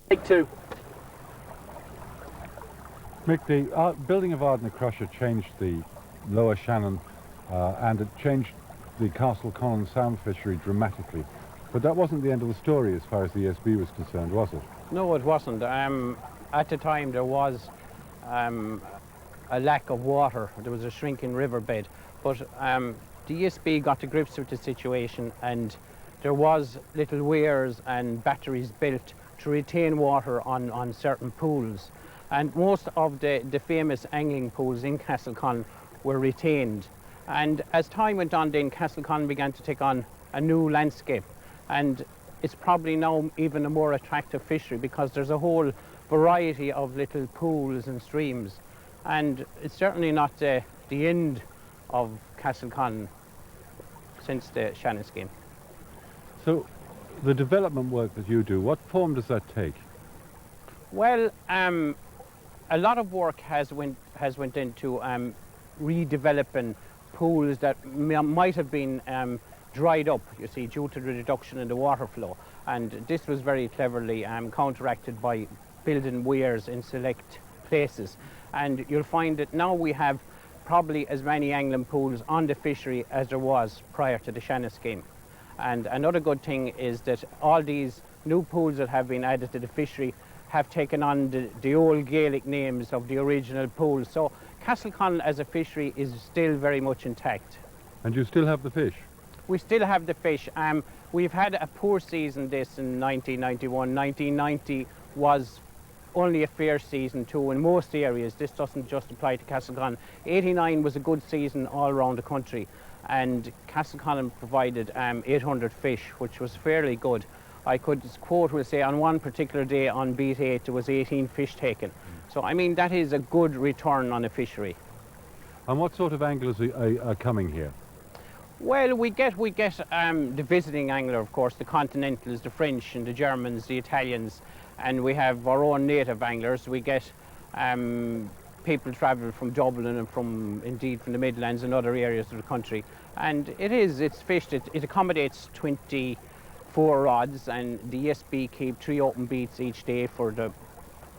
Take two. Mick, the building of Ardnacrusher changed the lower Shannon and it changed the Castleconnell salmon fishery dramatically. But that wasn't the end of the story as far as the ESB was concerned, was it? No, it wasn't. At the time there was a lack of water. There was a shrinking riverbed. But the ESB got to grips with the situation, and there was little weirs and batteries built to retain water on certain pools. And most of the famous angling pools in Castleconnell were retained. And as time went on, then Castleconnell began to take on a new landscape. And it's probably now even a more attractive fishery because there's a whole variety of little pools and streams. And it's certainly not the end of Castleconnell since the Shannon scheme. So the development work that you do, what form does that take? Well, a lot of work has went into redeveloping pools that might have been dried up, you see, due to the reduction in the water flow. And this was very cleverly counteracted by building weirs in select places. And you'll find that now we have probably as many angling pools on the fishery as there was prior to the Shannon scheme. And another good thing is that all these new pools that have been added to the fishery have taken on the old Gaelic names of the original pools. So Castleconnell as a fishery is still very much intact. And you still have the fish? We still have the fish. We've had a poor season this in 1991. 1990 was only a fair season too in most areas. This doesn't just apply to Castleconnell. 89 was a good season all around the country, and Castleconnell provided 800 fish, which was fairly good. I could quote, we'll say, on one particular day on beat 8 there was 18 fish taken. So I mean that is a good return on a fishery. And what sort of anglers are coming here? Well, we get the visiting angler, of course, the continentals, the French and the Germans, the Italians, and we have our own native anglers. We get people travel from Dublin and indeed from the Midlands and other areas of the country. And it's fished, it accommodates 24 rods, and the ESB keep 3 open beats each day for the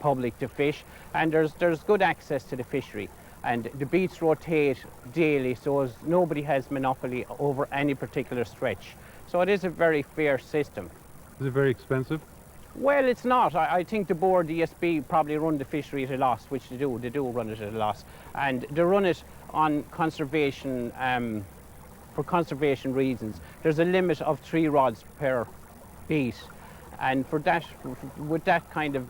public to fish, and there's good access to the fishery. And the beats rotate daily, so as nobody has monopoly over any particular stretch. So it is a very fair system. Is it very expensive? Well, it's not. I think the board, the ESB, probably run the fishery at a loss, which they do. They do run it at a loss. And they run it on conservation, for conservation reasons. There's a limit of 3 rods per beat. And for that, with that kind of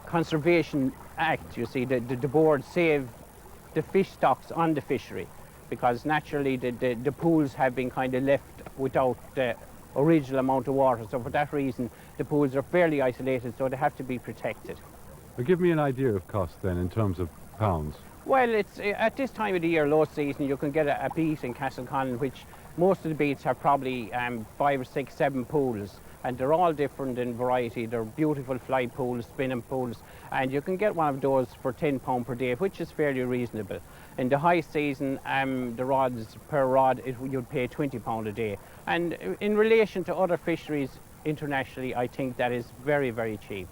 conservation act, you see, the board save the fish stocks on the fishery, because naturally the pools have been kind of left without the original amount of water. So for that reason, the pools are fairly isolated, so they have to be protected. Well, give me an idea of cost then in terms of pounds. Well, it's at this time of the year, low season, you can get a beat in Castleconnell, which most of the beats have probably 5 or 6, 7 pools, and they're all different in variety. They're beautiful fly pools, spinning pools, and you can get one of those for £10 per day, which is fairly reasonable. In the high season, the rods per rod, you'd pay £20 a day. And in relation to other fisheries internationally, I think that is very, very cheap.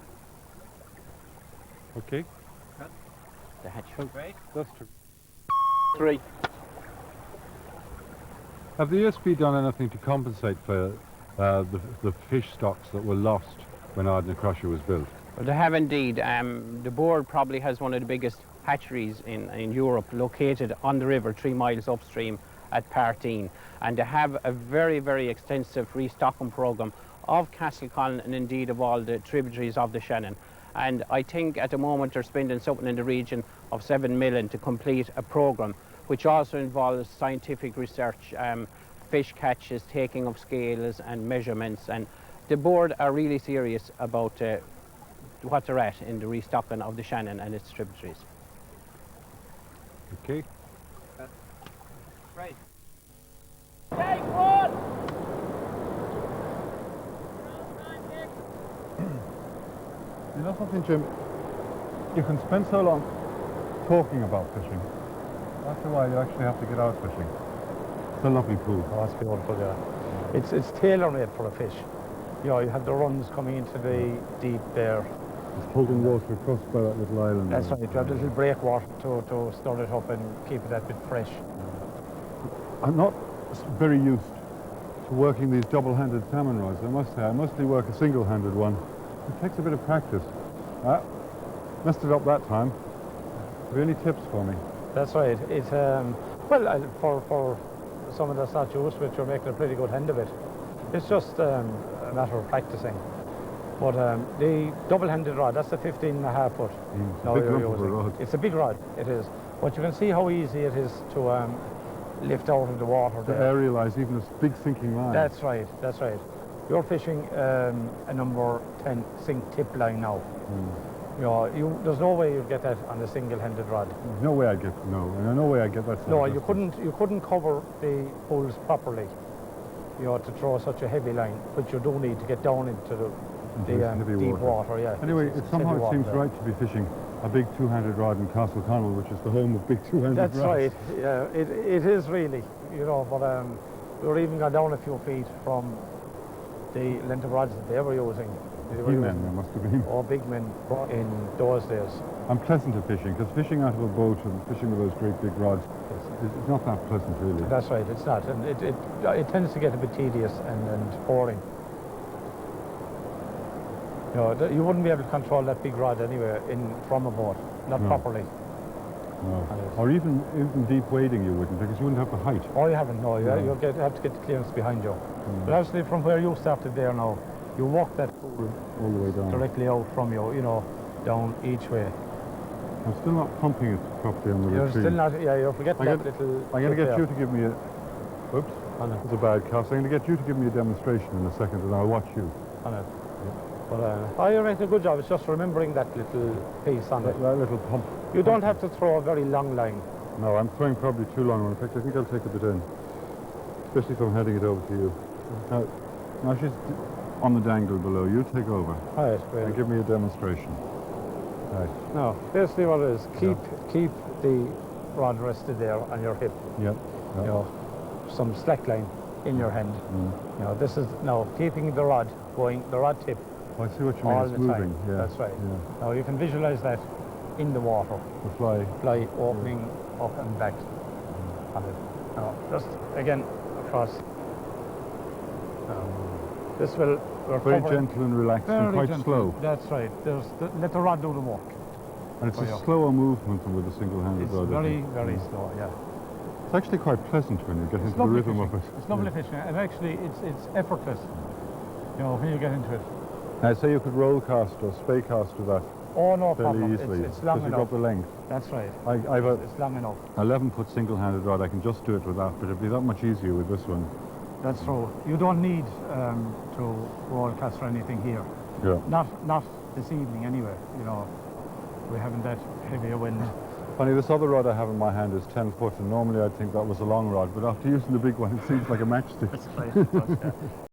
Okay. The hatch. Right. That's true. 3. Have the ESB done anything to compensate for the fish stocks that were lost when Ardnacrusher was built? Well, they have indeed. The board probably has one of the biggest hatcheries in Europe, located on the river 3 miles upstream at Partine, and they have a very, very extensive restocking programme of Castleconnell and indeed of all the tributaries of the Shannon. And I think at the moment they're spending something in the region of 7 million to complete a programme which also involves scientific research, fish catches, taking of scales and measurements, and the board are really serious about what they're at in the restocking of the Shannon and its tributaries. Okay. Right. Take one! You know something, Jim? You can spend so long talking about fishing. After a while, you actually have to get out fishing. It's a lovely pool. Oh, it's beautiful, yeah. It's tailor-made for a fish. You know, you have the runs coming into the deep there. It's holding water across by that little island. That's right. You have a little breakwater to stir it up and keep it a bit fresh. I'm not very used to working these double-handed salmon rods, I must say. I mostly work a single-handed one. It takes a bit of practice. Messed it up that time. Have you any tips for me? That's right. It's well, for someone that's not used to it, you're making a pretty good hand of it. It's just a matter of practicing. But the double-handed rod, that's the 15.5 foot. It's a big lump of a rod. It's a big rod, it is. But you can see how easy it is to lift out of the water. To aerialise even this big sinking line. That's right, that's right. You're fishing a number 10 sink tip line now. You know, there's no way you'd get that on a single-handed rod. No way I'd get that. No, you couldn't cover the pulls properly. You know, to throw such a heavy line, which you do need to get down into the deep water. Yeah. Anyway, somehow it seems right to be fishing a big two-handed rod in Castleconnell, which is the home of big two-handed rods. That's right. Yeah, it is really. You know, but we're even gone down a few feet from the length of rods that they were using. Big men, there must have been. Or big men in those days. I'm pleasant at fishing, because fishing out of a boat and fishing with those great big rods is not that pleasant, really. That's right, it's not. And it tends to get a bit tedious and boring. You know, you wouldn't be able to control that big rod anywhere from a boat, not properly. No. Or even deep wading you wouldn't, because you wouldn't have the height. Oh, you haven't, no. You'll have to get the clearance behind you. But obviously from where you started there now, you walk that pool all the way down. Directly out from you, you know, down each way. I'm still not pumping it properly on the You're retrieve. still not, yeah, you're forgetting that little... I'm going to get you to give me a... Oops, on it. it's a bad cast. I'm going to get you to give me a demonstration in a second, and I'll watch you. On it. But you're making a good job. It's just remembering that little piece on it. That little pump. You don't have to throw a very long line. No, I'm throwing probably too long. In fact, I think I'll take a bit in, especially if I'm heading it over to you. Now she's on the dangle below. You take over. Right, well. And give me a demonstration. Right. No, basically what it is, keep the rod rested there on your hip. Yep. You know, some slack line in your hand. You know, this is now keeping the rod going, the rod tip. Oh, I see what you mean. All It's the moving. time. Yeah. That's right. Yeah. Now you can visualize that in the water. The fly. Fly opening up and back on it. Now, just again across. This will very gentle and relaxed and quite slow. That's right. Let the rod do the work. And it's a slower movement than with a single-handed rod. It's very, very slow, yeah. It's actually quite pleasant when you get into the rhythm of it. It's lovely fishing, and actually it's effortless, you know, when you get into it. Now, say you could roll cast or spay cast with that oh, no fairly problem. easily. It's long enough. You've got the length. That's right. It's long enough. 11-foot single-handed rod. I can just do it with that, but it'd be that much easier with this one. That's true. You don't need to roll cast or anything here. Yeah. Not this evening anyway, you know. We're having that heavier wind. Funny, this other rod I have in my hand is 10 foot, and normally I'd think that was a long rod, but after using the big one, it seems like a matchstick. That's right.